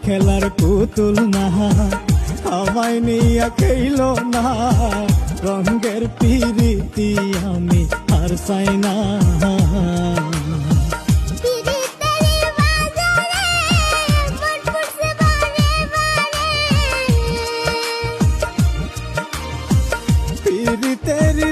খেলার পুতুল না, আমায় নিয়া খেইল না, রঙের পিরিতি আমি আর চাই না। পিরিতেরি